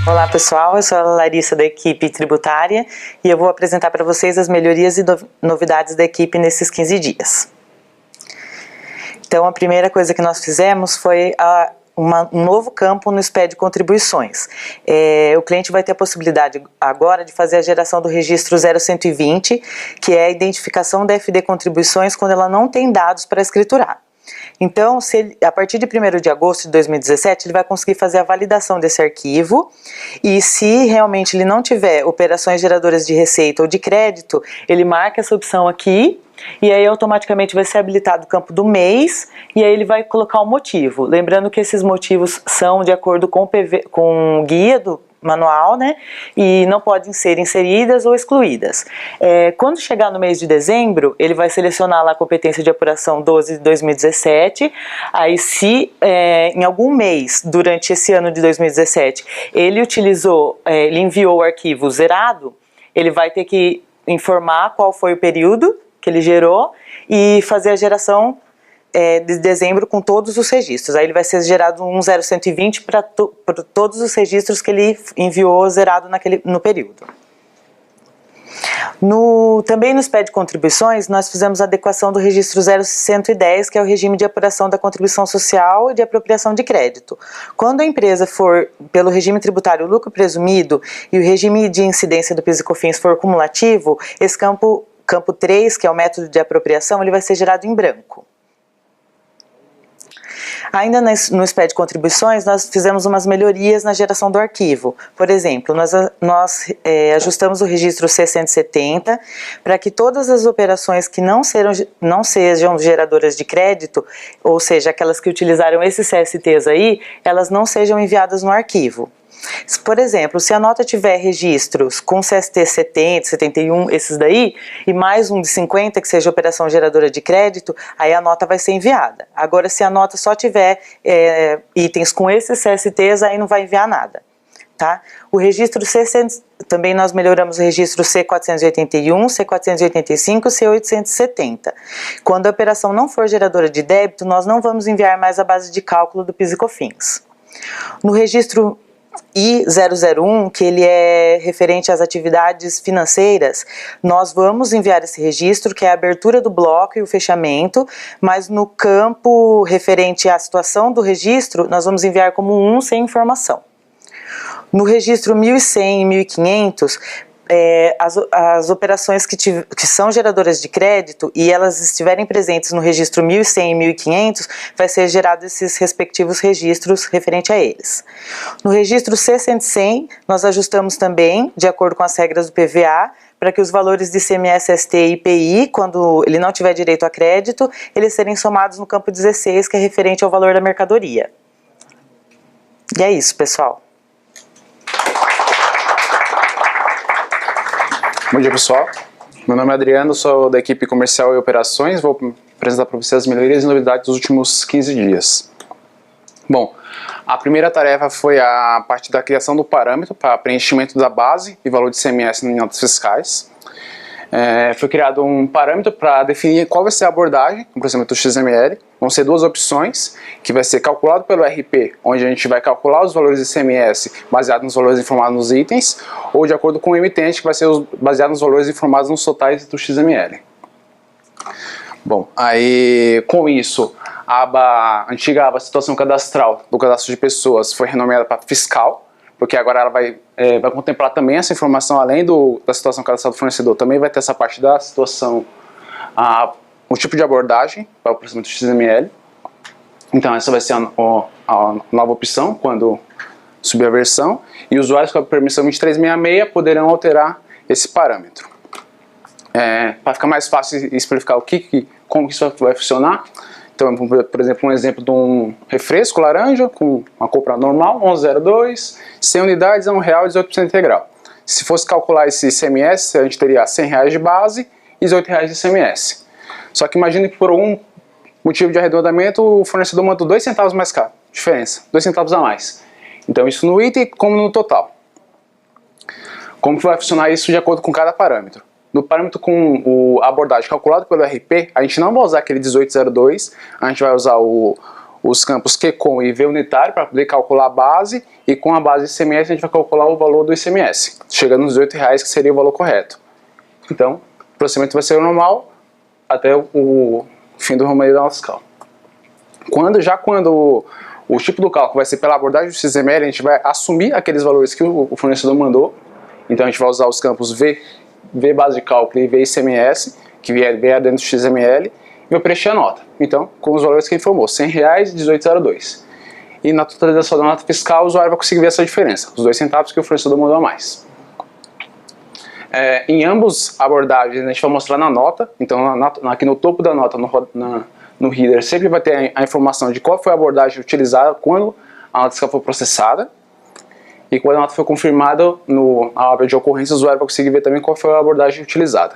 Olá pessoal, eu sou a Larissa da equipe tributária e eu vou apresentar para vocês as melhorias e novidades da equipe nesses 15 dias. Então a primeira coisa que nós fizemos foi um novo campo no SPED de contribuições. O cliente vai ter a possibilidade agora de fazer a geração do registro 0120, que é a identificação da FD contribuições quando ela não tem dados para escriturar. Então, a partir de 1º de agosto de 2017, ele vai conseguir fazer a validação desse arquivo e se realmente ele não tiver operações geradoras de receita ou de crédito, ele marca essa opção aqui e aí automaticamente vai ser habilitado o campo do mês e aí ele vai colocar o motivo. Lembrando que esses motivos são de acordo com o guia do manual, né, e não podem ser inseridas ou excluídas. Quando chegar no mês de dezembro, ele vai selecionar lá a competência de apuração 12 de 2017, aí se em algum mês, durante esse ano de 2017, ele enviou o arquivo zerado, ele vai ter que informar qual foi o período que ele gerou e fazer a geração de dezembro com todos os registros. Aí ele vai ser gerado um 0120 para todos os registros que ele enviou zerado no período. Também no SPED de contribuições, nós fizemos a adequação do registro 0110, que é o regime de apuração da contribuição social e de apropriação de crédito. Quando a empresa for, pelo regime tributário, lucro presumido e o regime de incidência do PIS e COFINS for cumulativo, esse campo 3, que é o método de apropriação, ele vai ser gerado em branco. Ainda no SPED de contribuições, nós fizemos umas melhorias na geração do arquivo. Por exemplo, nós ajustamos o registro C170 para que todas as operações que não sejam geradoras de crédito, ou seja, aquelas que utilizaram esses CSTs aí, elas não sejam enviadas no arquivo. Por exemplo, se a nota tiver registros com CST 70, 71, esses daí, e mais um de 50 que seja operação geradora de crédito, aí a nota vai ser enviada. Agora, se a nota só tiver itens com esses CSTs, aí não vai enviar nada. Tá? O registro também nós melhoramos o registro C481, C485 e C870. Quando a operação não for geradora de débito, nós não vamos enviar mais a base de cálculo do PIS e COFINS. No registro I001, que ele é referente às atividades financeiras, nós vamos enviar esse registro, que é a abertura do bloco e o fechamento, mas no campo referente à situação do registro, nós vamos enviar como um sem informação. No registro 1100 e 1500, as operações que são geradoras de crédito e elas estiverem presentes no registro 1100 e 1500, vai ser gerado esses respectivos registros referente a eles. No registro C100, nós ajustamos também, de acordo com as regras do PVA, para que os valores de ICMS, ST e IPI, quando ele não tiver direito a crédito, eles serem somados no campo 16, que é referente ao valor da mercadoria. E é isso, pessoal. Bom dia, pessoal. Meu nome é Adriano, sou da equipe comercial e operações. Vou apresentar para vocês as melhorias e novidades dos últimos 15 dias. Bom, a primeira tarefa foi a parte da criação do parâmetro para preenchimento da base e valor de ICMS em notas fiscais. Foi criado um parâmetro para definir qual vai ser a abordagem no processamento do XML. Vão ser duas opções, que vai ser calculado pelo RP, onde a gente vai calcular os valores de ICMS baseado nos valores informados nos itens, ou de acordo com o emitente, que vai ser baseado nos valores informados nos totais do XML. Bom, aí com isso, a antiga aba situação cadastral do cadastro de pessoas foi renomeada para fiscal, porque agora ela vai contemplar também essa informação, além da situação cadastral do fornecedor, também vai ter essa parte da situação, o tipo de abordagem para o processamento do XML. Então essa vai ser a nova opção quando subir a versão, e usuários com a permissão 2366 poderão alterar esse parâmetro. Para ficar mais fácil explicar como isso vai funcionar, então, por exemplo, um exemplo de um refresco laranja com uma compra normal, 11,02, 100 unidades a R$1,18% integral. Se fosse calcular esse ICMS, a gente teria R$100 de base e R$18 de ICMS. Só que imagine que por algum motivo de arredondamento o fornecedor mandou 2 centavos mais caro, diferença, 2 centavos a mais. Então isso no item como no total. Como que vai funcionar isso de acordo com cada parâmetro? No parâmetro com a abordagem calculada pelo RP, a gente não vai usar aquele 1802, a gente vai usar o os campos QCOM e V unitário para poder calcular a base, e com a base ICMS a gente vai calcular o valor do ICMS, chegando nos R$18, que seria o valor correto. Então, o procedimento vai ser normal até o fim do rumo da nota fiscal. Quando o tipo do cálculo vai ser pela abordagem do XML, a gente vai assumir aqueles valores que o fornecedor mandou. Então a gente vai usar os campos V base de cálculo e V ICMS, que vier dentro do XML, e eu preencher a nota. Então, com os valores que ele informou, R$100 e 18,02. E na totalização da nota fiscal, o usuário vai conseguir ver essa diferença, os 2 centavos que o fornecedor mandou a mais. Em ambos abordagens, a gente vai mostrar na nota. Então, aqui no topo da nota, no header, sempre vai ter a informação de qual foi a abordagem utilizada quando a nota fiscal foi processada. E quando a nota foi confirmada, na aba de ocorrência, o usuário vai conseguir ver também qual foi a abordagem utilizada.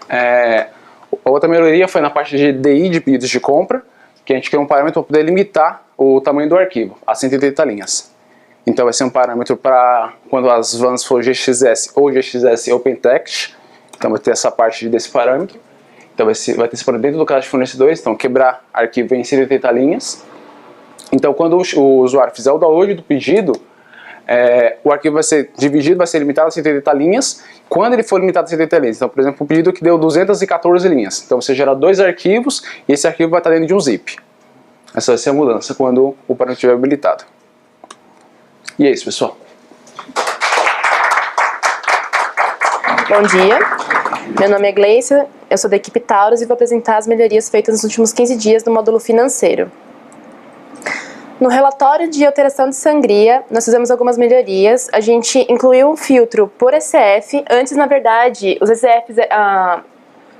A outra melhoria foi na parte de DI de pedidos de compra, que a gente criou um parâmetro para poder limitar o tamanho do arquivo, a 180 linhas. Então vai ser um parâmetro para quando as vans for GXS ou GXS OpenText. Então vai ter essa parte desse parâmetro. Então vai ter esse parâmetro dentro do caso de fornecedores. Então quebrar arquivo em 180 linhas. Então quando o usuário fizer o download do pedido, o arquivo vai ser dividido, vai ser limitado a 180 linhas. Quando ele for limitado a 180 linhas, então por exemplo o pedido que deu 214 linhas. Então você gera 2 arquivos e esse arquivo vai estar dentro de um zip. Essa vai ser a mudança quando o parâmetro estiver habilitado. E é isso, pessoal. Bom dia, meu nome é Gleicia, eu sou da equipe Taurus e vou apresentar as melhorias feitas nos últimos 15 dias no módulo financeiro. No relatório de alteração de sangria, nós fizemos algumas melhorias. A gente incluiu um filtro por ECF. Antes, na verdade, os ECFs,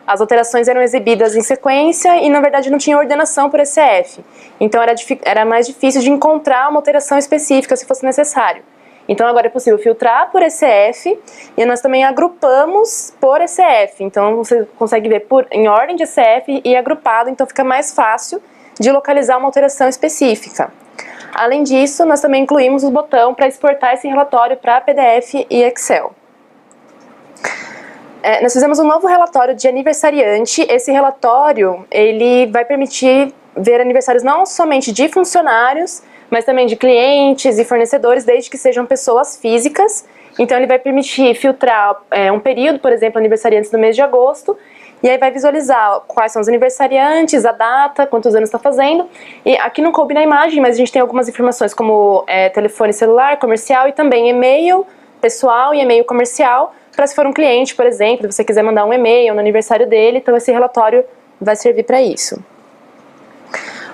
as alterações eram exibidas em sequência e, na verdade, não tinha ordenação por ECF. Então, era mais difícil de encontrar uma alteração específica, se fosse necessário. Então, agora é possível filtrar por ECF e nós também agrupamos por ECF. Então, você consegue ver em ordem de ECF e agrupado, então fica mais fácil de localizar uma alteração específica. Além disso, nós também incluímos o botão para exportar esse relatório para PDF e Excel. Nós fizemos um novo relatório de aniversariante. Esse relatório ele vai permitir ver aniversários não somente de funcionários, mas também de clientes e fornecedores, desde que sejam pessoas físicas. Então ele vai permitir filtrar um período, por exemplo, aniversariantes do mês de agosto, e aí vai visualizar quais são os aniversariantes, a data, quantos anos está fazendo. E aqui não coube na imagem, mas a gente tem algumas informações como telefone celular, comercial e também e-mail pessoal e e-mail comercial, para se for um cliente, por exemplo, se você quiser mandar um e-mail no aniversário dele, então esse relatório vai servir para isso.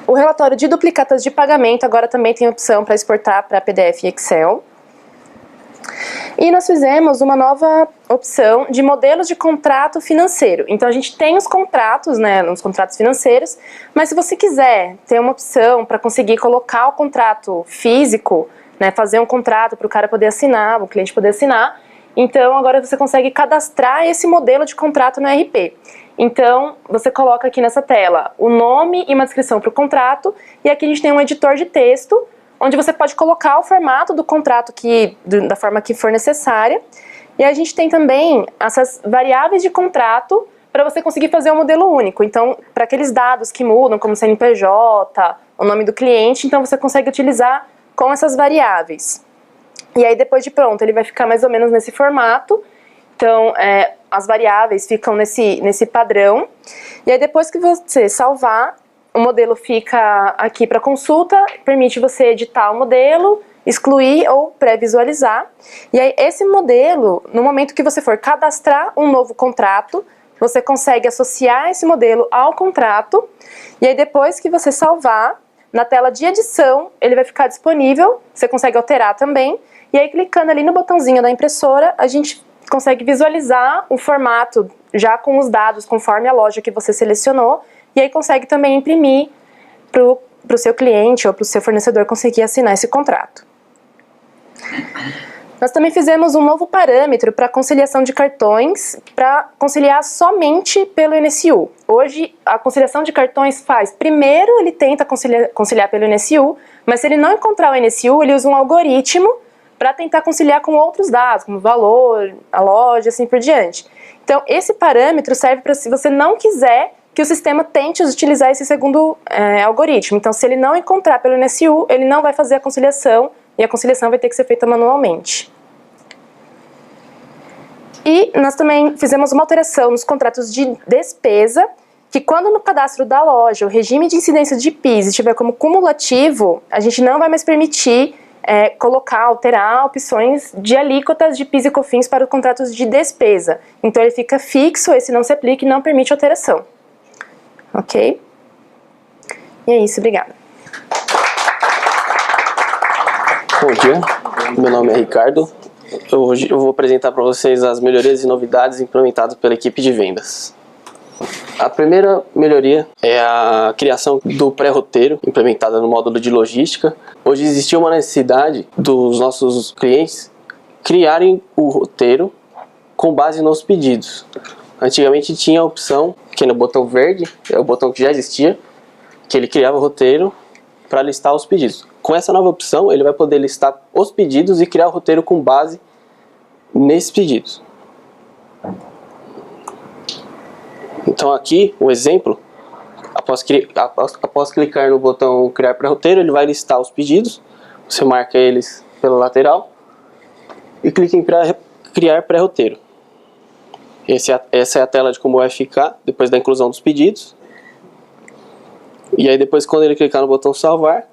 O relatório de duplicatas de pagamento agora também tem opção para exportar para PDF e Excel. E nós fizemos uma nova opção de modelos de contrato financeiro. Então a gente tem os contratos, os contratos financeiros, mas se você quiser ter uma opção para conseguir colocar o contrato físico, fazer um contrato para o cara poder assinar, o cliente poder assinar, então agora você consegue cadastrar esse modelo de contrato no RP. Então você coloca aqui nessa tela o nome e uma descrição para o contrato, e aqui a gente tem um editor de texto, onde você pode colocar o formato do contrato da forma que for necessária. E a gente tem também essas variáveis de contrato para você conseguir fazer um modelo único. Então, para aqueles dados que mudam, como CNPJ, o nome do cliente, então você consegue utilizar com essas variáveis. E aí, depois de pronto, ele vai ficar mais ou menos nesse formato. Então, as variáveis ficam nesse padrão. E aí, depois que você salvar, o modelo fica aqui para consulta, permite você editar o modelo, excluir ou pré-visualizar. E aí esse modelo, no momento que você for cadastrar um novo contrato, você consegue associar esse modelo ao contrato. E aí depois que você salvar, na tela de edição, ele vai ficar disponível, você consegue alterar também. E aí clicando ali no botãozinho da impressora, a gente consegue visualizar o formato já com os dados conforme a loja que você selecionou. E aí consegue também imprimir para o seu cliente ou para o seu fornecedor conseguir assinar esse contrato. Nós também fizemos um novo parâmetro para conciliação de cartões, para conciliar somente pelo NSU. Hoje, a conciliação de cartões primeiro ele tenta conciliar pelo NSU, mas se ele não encontrar o NSU, ele usa um algoritmo para tentar conciliar com outros dados, como o valor, a loja, assim por diante. Então, esse parâmetro serve para se você não quiser que o sistema tente utilizar esse segundo algoritmo. Então, se ele não encontrar pelo NSU, ele não vai fazer a conciliação, e a conciliação vai ter que ser feita manualmente. E nós também fizemos uma alteração nos contratos de despesa, que quando no cadastro da loja o regime de incidência de PIS estiver como cumulativo, a gente não vai mais permitir alterar opções de alíquotas de PIS e COFINS para os contratos de despesa. Então ele fica fixo, esse não se aplica e não permite alteração. Ok? E é isso, obrigada. Bom dia, meu nome é Ricardo. Hoje eu vou apresentar para vocês as melhorias e novidades implementadas pela equipe de vendas. A primeira melhoria é a criação do pré-roteiro, implementada no módulo de logística. Hoje existia uma necessidade dos nossos clientes criarem o roteiro com base nos pedidos. Antigamente tinha a opção, que no botão verde, é o botão que já existia, que ele criava o roteiro para listar os pedidos. Com essa nova opção, ele vai poder listar os pedidos e criar o roteiro com base nesses pedidos. Então aqui, o exemplo, após clicar no botão criar pré-roteiro, ele vai listar os pedidos, você marca eles pela lateral e clica em criar pré-roteiro. Essa é a tela de como vai ficar depois da inclusão dos pedidos. E aí depois, quando ele clicar no botão salvar,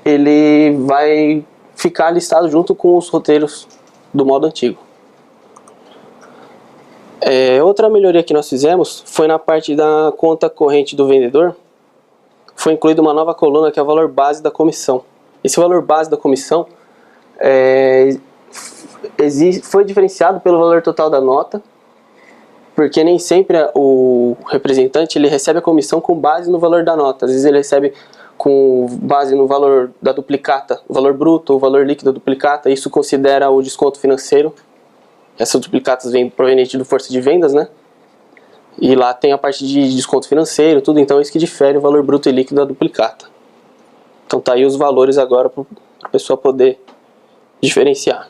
ele vai ficar listado junto com os roteiros do modo antigo. Outra melhoria que nós fizemos foi na parte da conta corrente do vendedor. Foi incluída uma nova coluna que é o valor base da comissão. Esse valor base da comissão foi diferenciado pelo valor total da nota, porque nem sempre o representante ele recebe a comissão com base no valor da nota. Às vezes ele recebe com base no valor da duplicata, o valor bruto, o valor líquido da duplicata. Isso considera o desconto financeiro. Essas duplicatas vêm provenientes do força de vendas, né? E lá tem a parte de desconto financeiro, tudo. Então isso que difere o valor bruto e líquido da duplicata. Então tá aí os valores agora para a pessoa poder diferenciar.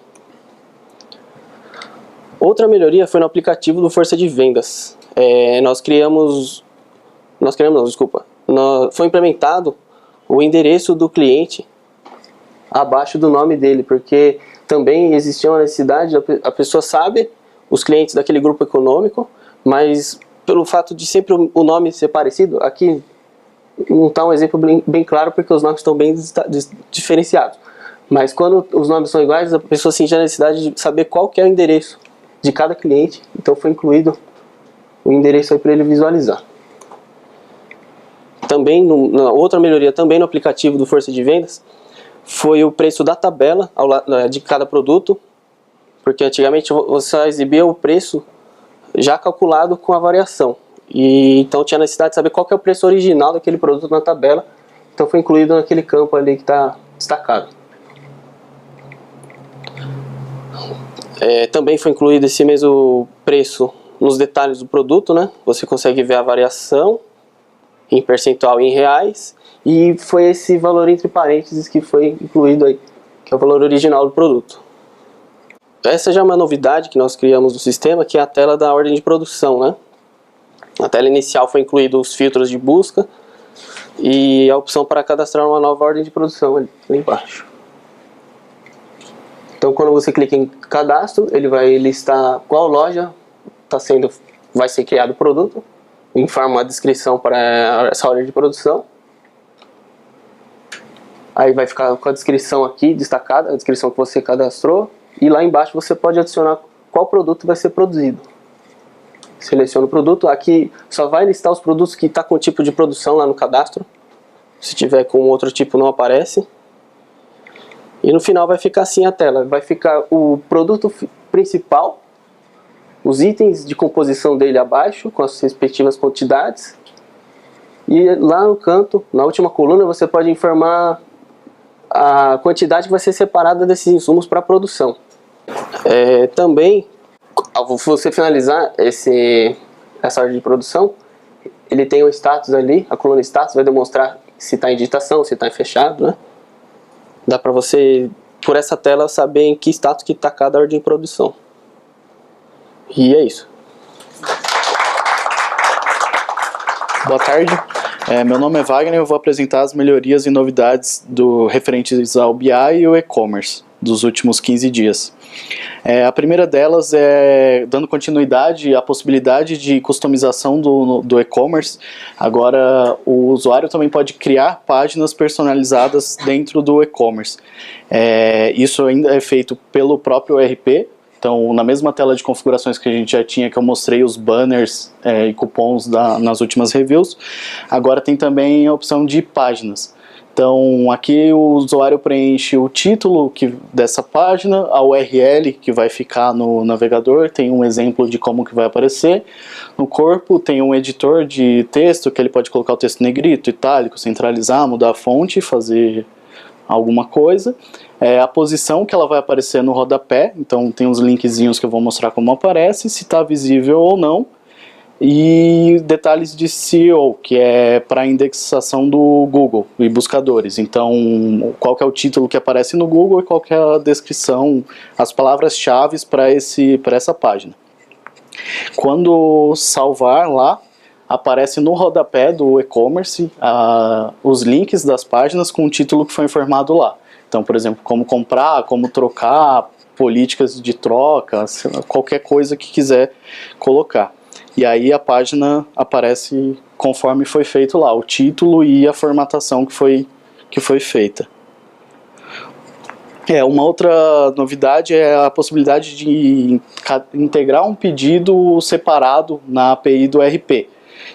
Outra melhoria foi no aplicativo do força de vendas. Foi implementado o endereço do cliente abaixo do nome dele, porque também existia uma necessidade, a pessoa sabe os clientes daquele grupo econômico, mas pelo fato de sempre o nome ser parecido, aqui não está um exemplo bem claro porque os nomes estão bem diferenciados. Mas quando os nomes são iguais, a pessoa sente a necessidade de saber qual que é o endereço de cada cliente, então foi incluído o endereço aí para ele visualizar. Também, outra melhoria também no aplicativo do Força de Vendas, foi o preço da tabela de cada produto, porque antigamente você só exibia o preço já calculado com a variação, e então tinha necessidade de saber qual que é o preço original daquele produto na tabela, então foi incluído naquele campo ali que está destacado. Também foi incluído esse mesmo preço nos detalhes do produto, né? Você consegue ver a variação em percentual e em reais, e foi esse valor entre parênteses que foi incluído aí, que é o valor original do produto. Essa já é uma novidade que nós criamos no sistema, que é a tela da ordem de produção, né? Na tela inicial foi incluído os filtros de busca e a opção para cadastrar uma nova ordem de produção ali embaixo. Então quando você clica em cadastro, ele vai listar qual loja vai ser criado o produto, informa uma descrição para essa ordem de produção. Aí vai ficar com a descrição aqui destacada, a descrição que você cadastrou, e lá embaixo você pode adicionar qual produto vai ser produzido. Seleciona o produto, aqui só vai listar os produtos que está com o tipo de produção lá no cadastro. Se tiver com outro tipo não aparece. E no final vai ficar assim a tela, vai ficar o produto principal, os itens de composição dele abaixo, com as respectivas quantidades. E lá no canto, na última coluna, você pode informar a quantidade que vai ser separada desses insumos para a produção. Também, ao você finalizar essa ordem de produção, ele tem o status ali, a coluna status vai demonstrar se está em digitação, se está em fechado, né? Dá para você, por essa tela, saber em que status que está cada ordem de produção. E é isso. Boa tarde, meu nome é Wagner, eu vou apresentar as melhorias e novidades referentes ao BI e o e-commerce dos últimos 15 dias. A primeira delas é, dando continuidade à possibilidade de customização do e-commerce. Agora o usuário também pode criar páginas personalizadas dentro do e-commerce. Isso ainda é feito pelo próprio ERP. Então, na mesma tela de configurações que a gente já tinha, que eu mostrei os banners e cupons nas últimas reviews, agora tem também a opção de páginas. Então, aqui o usuário preenche o título dessa página, a URL que vai ficar no navegador, tem um exemplo de como que vai aparecer. No corpo tem um editor de texto, que ele pode colocar o texto negrito, itálico, centralizar, mudar a fonte, fazer alguma coisa. A posição que ela vai aparecer no rodapé, então tem uns linkzinhos que eu vou mostrar como aparece, se está visível ou não. E detalhes de SEO, que é para indexação do Google e buscadores. Então, qual que é o título que aparece no Google e qual que é a descrição, as palavras-chave para essa página. Quando salvar lá, aparece no rodapé do e-commerce os links das páginas com o título que foi informado lá. Então, por exemplo, como comprar, como trocar, políticas de troca, qualquer coisa que quiser colocar. E aí a página aparece conforme foi feito lá, o título e a formatação que foi feita. Uma outra novidade é a possibilidade de integrar um pedido separado na API do ERP.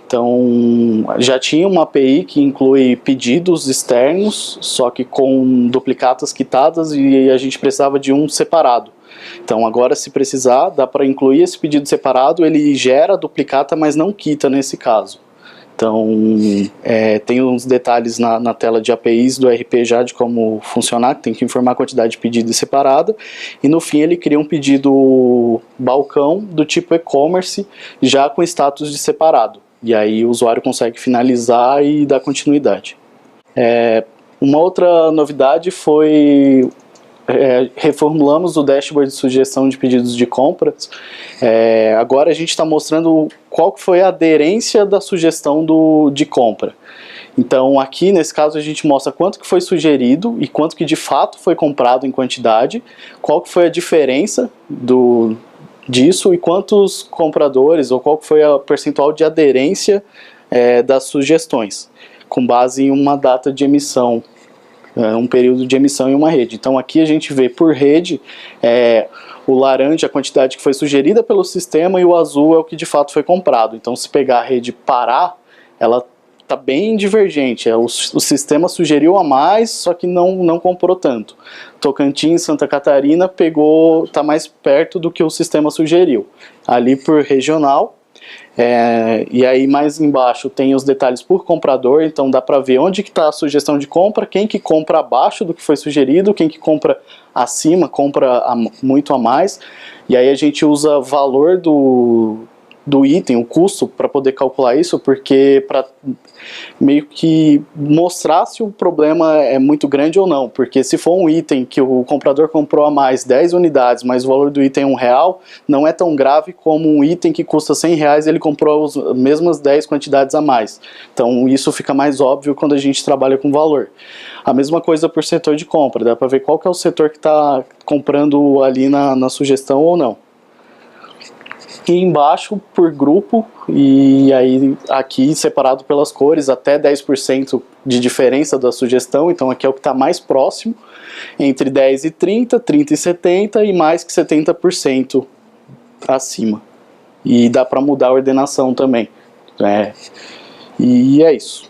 Então, já tinha uma API que inclui pedidos externos, só que com duplicatas quitadas, e a gente precisava de um separado. Então, agora, se precisar, dá para incluir esse pedido separado, ele gera a duplicata, mas não quita nesse caso. Então, tem uns detalhes na tela de APIs do ERP já de como funcionar, que tem que informar a quantidade de pedido separada, e no fim ele cria um pedido balcão do tipo e-commerce, já com status de separado. E aí o usuário consegue finalizar e dar continuidade. Uma outra novidade foi... reformulamos o dashboard de sugestão de pedidos de compras. Agora a gente está mostrando qual que foi a aderência da sugestão de compra. Então aqui nesse caso a gente mostra quanto que foi sugerido e quanto que de fato foi comprado em quantidade, qual que foi a diferença disso e quantos compradores, ou qual que foi a percentual de aderência das sugestões, com base em uma data de emissão, um período de emissão em uma rede. Então aqui a gente vê por rede o laranja, a quantidade que foi sugerida pelo sistema, e o azul é o que de fato foi comprado. Então se pegar a rede Pará, ela está bem divergente. O sistema sugeriu a mais, só que não comprou tanto. Tocantins, Santa Catarina está mais perto do que o sistema sugeriu. Ali por regional. E aí mais embaixo tem os detalhes por comprador, então dá para ver onde que está a sugestão de compra, quem que compra abaixo do que foi sugerido, quem que compra acima, compra muito a mais. E aí a gente usa valor do item, o custo, para poder calcular isso, porque para meio que mostrar se o problema é muito grande ou não, porque se for um item que o comprador comprou a mais 10 unidades, mas o valor do item é R$1, não é tão grave como um item que custa R$100 e ele comprou as mesmas 10 quantidades a mais. Então isso fica mais óbvio quando a gente trabalha com valor. A mesma coisa por setor de compra, dá para ver qual que é o setor que está comprando ali na sugestão ou não. E embaixo por grupo, e aí aqui separado pelas cores, até 10% de diferença da sugestão. Então aqui é o que está mais próximo, entre 10 e 30, 30 e 70 e mais que 70% acima. E dá para mudar a ordenação também. E é isso.